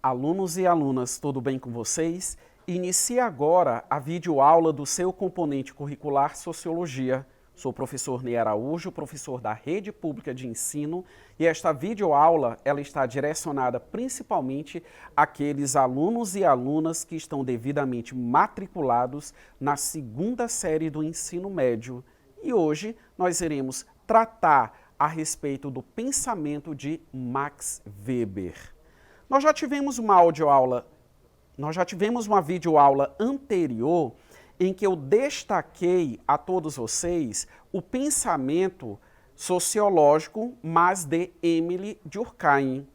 Alunos e alunas, tudo bem com vocês? Inicia agora a videoaula do seu componente curricular Sociologia. Sou o professor Ney Araújo, professor da Rede Pública de Ensino, e esta videoaula ela está direcionada principalmente àqueles alunos e alunas que estão devidamente matriculados na segunda série do ensino médio. E hoje nós iremos tratar a respeito do pensamento de Max Weber. Nós já tivemos uma videoaula anterior em que eu destaquei a todos vocês o pensamento sociológico, mas de Émile Durkheim.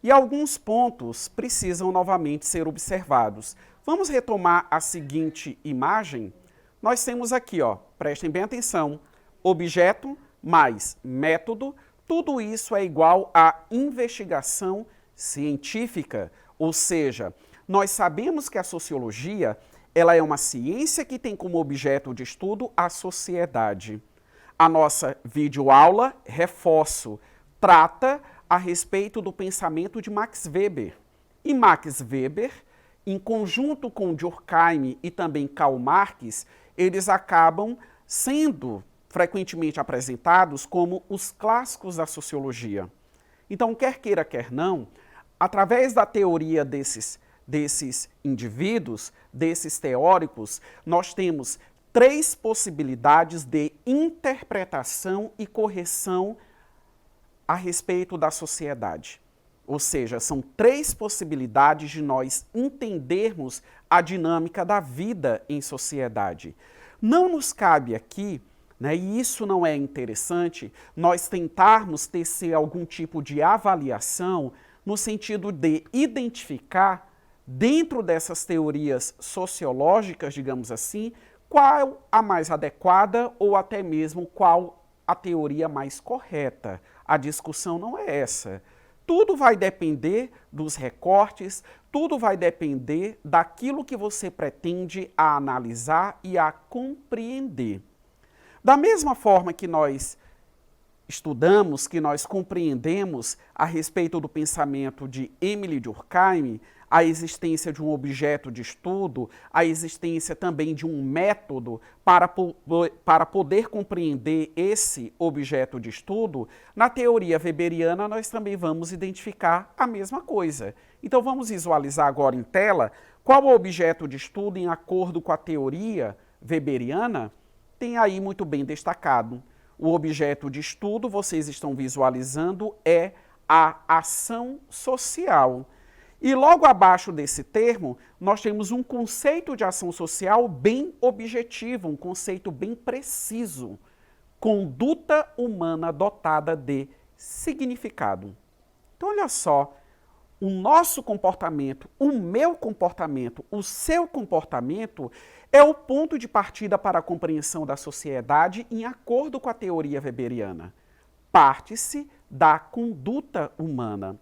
E alguns pontos precisam novamente ser observados. Vamos retomar a seguinte imagem? Nós temos aqui, prestem bem atenção, objeto mais método, tudo isso é igual a investigação científica, ou seja, nós sabemos que a sociologia ela é uma ciência que tem como objeto de estudo a sociedade. A nossa videoaula, reforço, trata a respeito do pensamento de Max Weber. E Max Weber, em conjunto com Durkheim e também Karl Marx, eles acabam sendo frequentemente apresentados como os clássicos da sociologia. Então, quer queira, quer não, através da teoria desses indivíduos, desses teóricos, nós temos três possibilidades de interpretação e correção a respeito da sociedade. Ou seja, são três possibilidades de nós entendermos a dinâmica da vida em sociedade. Não nos cabe aqui, e isso não é interessante, nós tentarmos tecer algum tipo de avaliação no sentido de identificar, dentro dessas teorias sociológicas, digamos assim, qual a mais adequada ou até mesmo qual a teoria mais correta. A discussão não é essa. Tudo vai depender dos recortes, tudo vai depender daquilo que você pretende a analisar e a compreender. Da mesma forma que nós estudamos, que nós compreendemos a respeito do pensamento de Émile Durkheim, a existência de um objeto de estudo, a existência também de um método para poder compreender esse objeto de estudo, na teoria weberiana nós também vamos identificar a mesma coisa. Então vamos visualizar agora em tela qual o objeto de estudo em acordo com a teoria weberiana. Tem aí muito bem destacado. O objeto de estudo, vocês estão visualizando, é a ação social. E logo abaixo desse termo, nós temos um conceito de ação social bem objetivo, um conceito bem preciso. Conduta humana dotada de significado. Então, olha só, o nosso comportamento, o meu comportamento, o seu comportamento é o ponto de partida para a compreensão da sociedade em acordo com a teoria weberiana. Parte-se da conduta humana.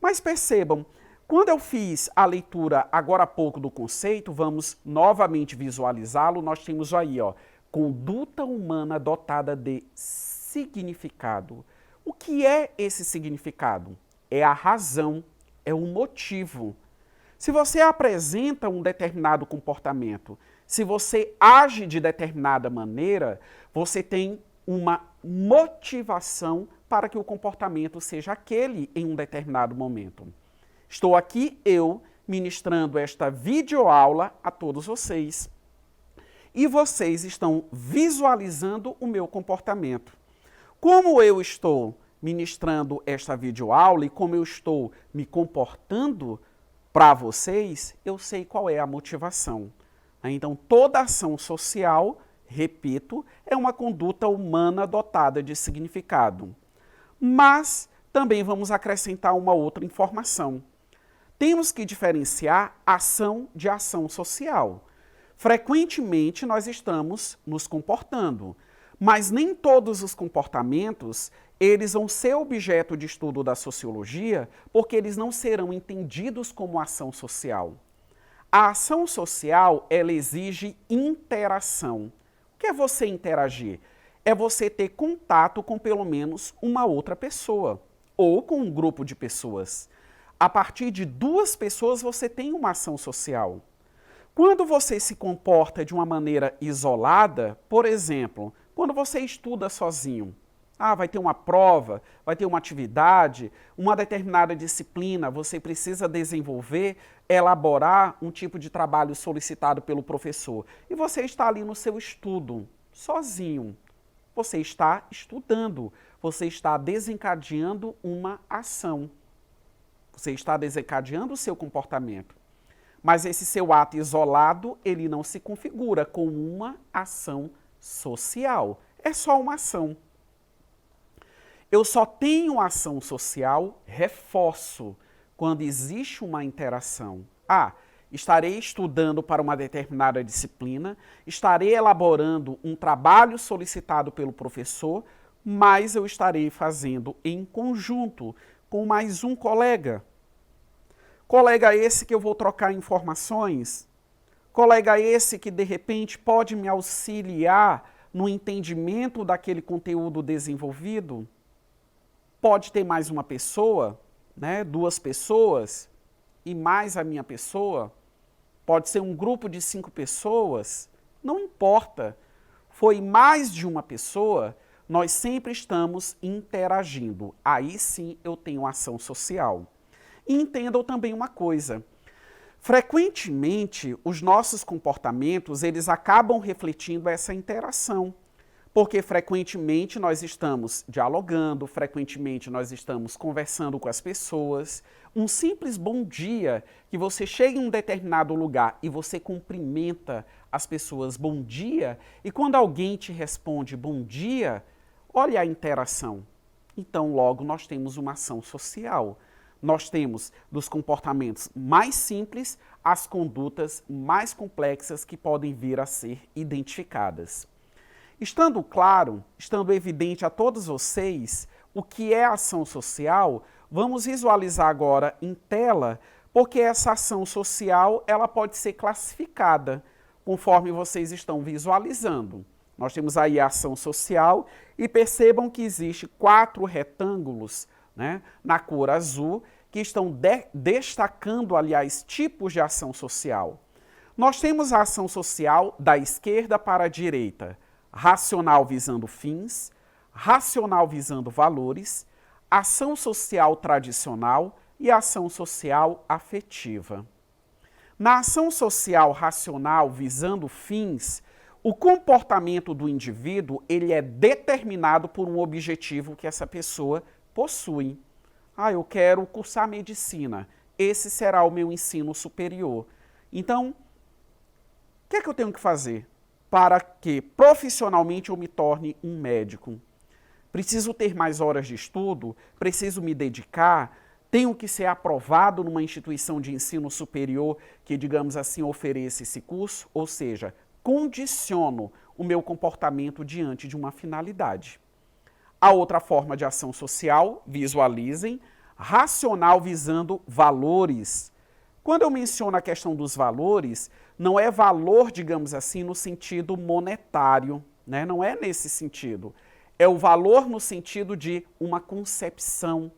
Mas percebam, quando eu fiz a leitura agora há pouco do conceito, vamos novamente visualizá-lo, nós temos aí, conduta humana dotada de significado. O que é esse significado? É a razão, é o motivo. Se você apresenta um determinado comportamento, se você age de determinada maneira, você tem uma motivação para que o comportamento seja aquele em um determinado momento. Estou aqui eu ministrando esta videoaula a todos vocês. E vocês estão visualizando o meu comportamento. Como eu estou ministrando esta videoaula e como eu estou me comportando para vocês, eu sei qual é a motivação. Então, toda ação social, repito, é uma conduta humana dotada de significado. Mas também vamos acrescentar uma outra informação. Temos que diferenciar ação de ação social. Frequentemente nós estamos nos comportando, mas nem todos os comportamentos eles vão ser objeto de estudo da sociologia porque eles não serão entendidos como ação social. A ação social, ela exige interação. O que é você interagir? É você ter contato com pelo menos uma outra pessoa ou com um grupo de pessoas. A partir de duas pessoas você tem uma ação social. Quando você se comporta de uma maneira isolada, por exemplo, quando você estuda sozinho, vai ter uma prova, vai ter uma atividade, uma determinada disciplina, você precisa desenvolver, elaborar um tipo de trabalho solicitado pelo professor. E você está ali no seu estudo, sozinho. Você está estudando, você está desencadeando uma ação. Você está desencadeando o seu comportamento. Mas esse seu ato isolado, ele não se configura como uma ação social. É só uma ação. Eu só tenho ação social, reforço, quando existe uma interação. Estarei estudando para uma determinada disciplina, estarei elaborando um trabalho solicitado pelo professor, mas eu estarei fazendo em conjunto com mais um colega. Colega esse que eu vou trocar informações, colega esse que de repente pode me auxiliar no entendimento daquele conteúdo desenvolvido. Pode ter mais uma pessoa, né, 2 pessoas e mais a minha pessoa. Pode ser um grupo de 5 pessoas, não importa. Foi mais de uma pessoa, nós sempre estamos interagindo. Aí sim eu tenho ação social. E entendam também uma coisa, frequentemente os nossos comportamentos, eles acabam refletindo essa interação, porque frequentemente nós estamos dialogando, frequentemente nós estamos conversando com as pessoas. Um simples bom dia, que você chega em um determinado lugar e você cumprimenta as pessoas bom dia, e quando alguém te responde bom dia, olha a interação. Então logo nós temos uma ação social. Nós temos dos comportamentos mais simples às condutas mais complexas que podem vir a ser identificadas. Estando claro, estando evidente a todos vocês o que é ação social, vamos visualizar agora em tela, porque essa ação social ela pode ser classificada conforme vocês estão visualizando. Nós temos aí a ação social e percebam que existe 4 retângulos, né, na cor azul, que estão destacando, aliás, tipos de ação social. Nós temos a ação social da esquerda para a direita, racional visando fins, racional visando valores, ação social tradicional e ação social afetiva. Na ação social racional visando fins, o comportamento do indivíduo ele é determinado por um objetivo que essa pessoa possui. Eu quero cursar medicina. Esse será o meu ensino superior. Então, o que é que eu tenho que fazer para que profissionalmente eu me torne um médico? Preciso ter mais horas de estudo? Preciso me dedicar? Tenho que ser aprovado numa instituição de ensino superior que, digamos assim, ofereça esse curso? Ou seja, condiciono o meu comportamento diante de uma finalidade. A outra forma de ação social, visualizem, racional visando valores. Quando eu menciono a questão dos valores, não é valor, digamos assim, no sentido monetário, né? Não é nesse sentido. É o valor no sentido de uma concepção,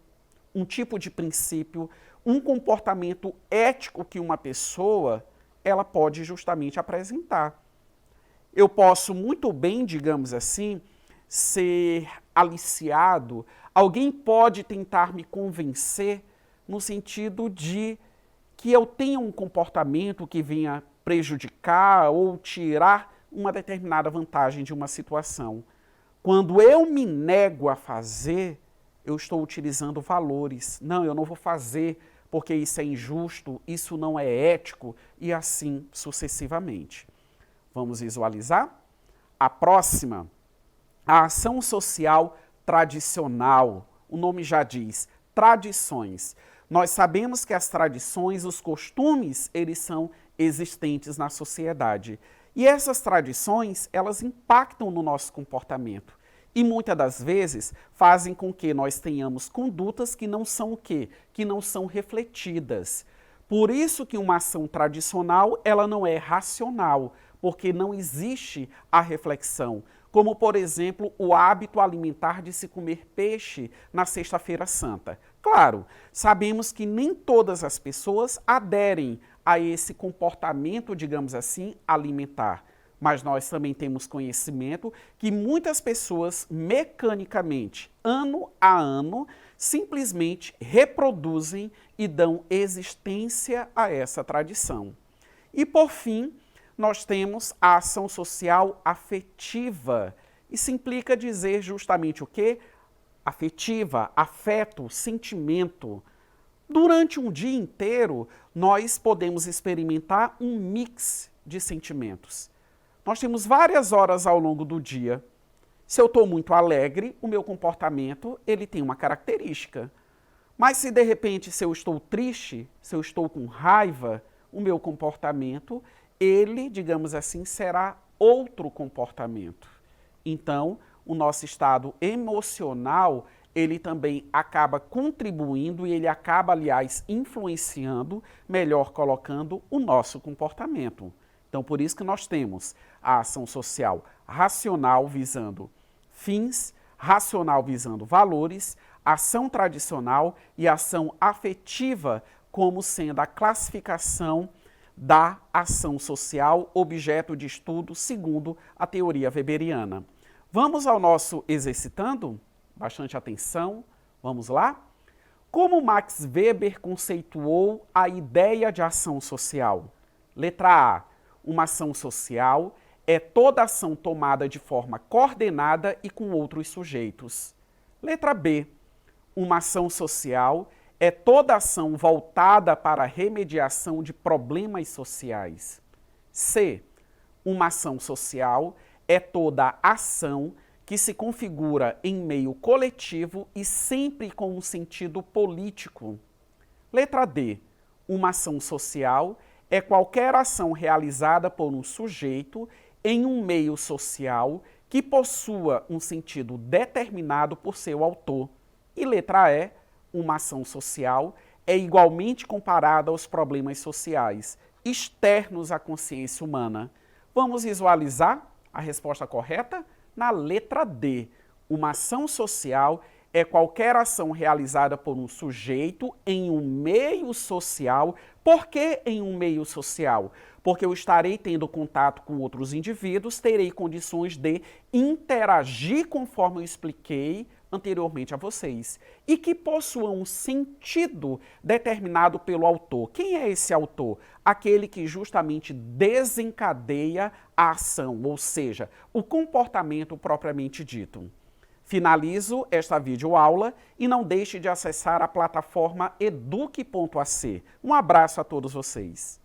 um tipo de princípio, um comportamento ético que uma pessoa ela pode justamente apresentar. Eu posso muito bem, digamos assim, ser aliciado, alguém pode tentar me convencer no sentido de que eu tenha um comportamento que venha prejudicar ou tirar uma determinada vantagem de uma situação. Quando eu me nego a fazer, eu estou utilizando valores. Não, eu não vou fazer porque isso é injusto, isso não é ético e assim sucessivamente. Vamos visualizar? A próxima, a ação social tradicional. O nome já diz, tradições. Nós sabemos que as tradições, os costumes, eles são existentes na sociedade. E essas tradições, elas impactam no nosso comportamento. E muitas das vezes fazem com que nós tenhamos condutas que não são o quê? Que não são refletidas. Por isso que uma ação tradicional, ela não é racional, porque não existe a reflexão. como, por exemplo, o hábito alimentar de se comer peixe na Sexta-feira Santa. Claro, sabemos que nem todas as pessoas aderem a esse comportamento, digamos assim, alimentar. Mas nós também temos conhecimento que muitas pessoas, mecanicamente, ano a ano, simplesmente reproduzem e dão existência a essa tradição. E, por fim, nós temos a ação social afetiva. Isso implica dizer justamente o quê? Afetiva, afeto, sentimento. Durante um dia inteiro, nós podemos experimentar um mix de sentimentos. Nós temos várias horas ao longo do dia. Se eu estou muito alegre, o meu comportamento ele tem uma característica. Mas se de repente se eu estou triste, se eu estou com raiva, o meu comportamento, ele, digamos assim, será outro comportamento. Então, o nosso estado emocional, ele também acaba contribuindo e ele acaba, aliás, influenciando, melhor colocando, o nosso comportamento. Então, por isso que nós temos a ação social racional visando fins, racional visando valores, ação tradicional e ação afetiva como sendo a classificação da ação social objeto de estudo segundo a teoria weberiana. Vamos ao nosso exercitando? Bastante atenção. Vamos lá? Como Max Weber conceituou a ideia de ação social? Letra A. Uma ação social é toda ação tomada de forma coordenada e com outros sujeitos. Letra B. Uma ação social é toda ação voltada para a remediação de problemas sociais. C. Uma ação social é toda ação que se configura em meio coletivo e sempre com um sentido político. Letra D. Uma ação social é qualquer ação realizada por um sujeito em um meio social que possua um sentido determinado por seu autor. E letra E, uma ação social é igualmente comparada aos problemas sociais externos à consciência humana. Vamos visualizar a resposta correta? Na letra D, uma ação social é qualquer ação realizada por um sujeito em um meio social. Por que em um meio social? Porque eu estarei tendo contato com outros indivíduos, terei condições de interagir conforme eu expliquei anteriormente a vocês, e que possuam um sentido determinado pelo autor. Quem é esse autor? Aquele que justamente desencadeia a ação, ou seja, o comportamento propriamente dito. Finalizo esta videoaula e não deixe de acessar a plataforma eduque.ac. Um abraço a todos vocês.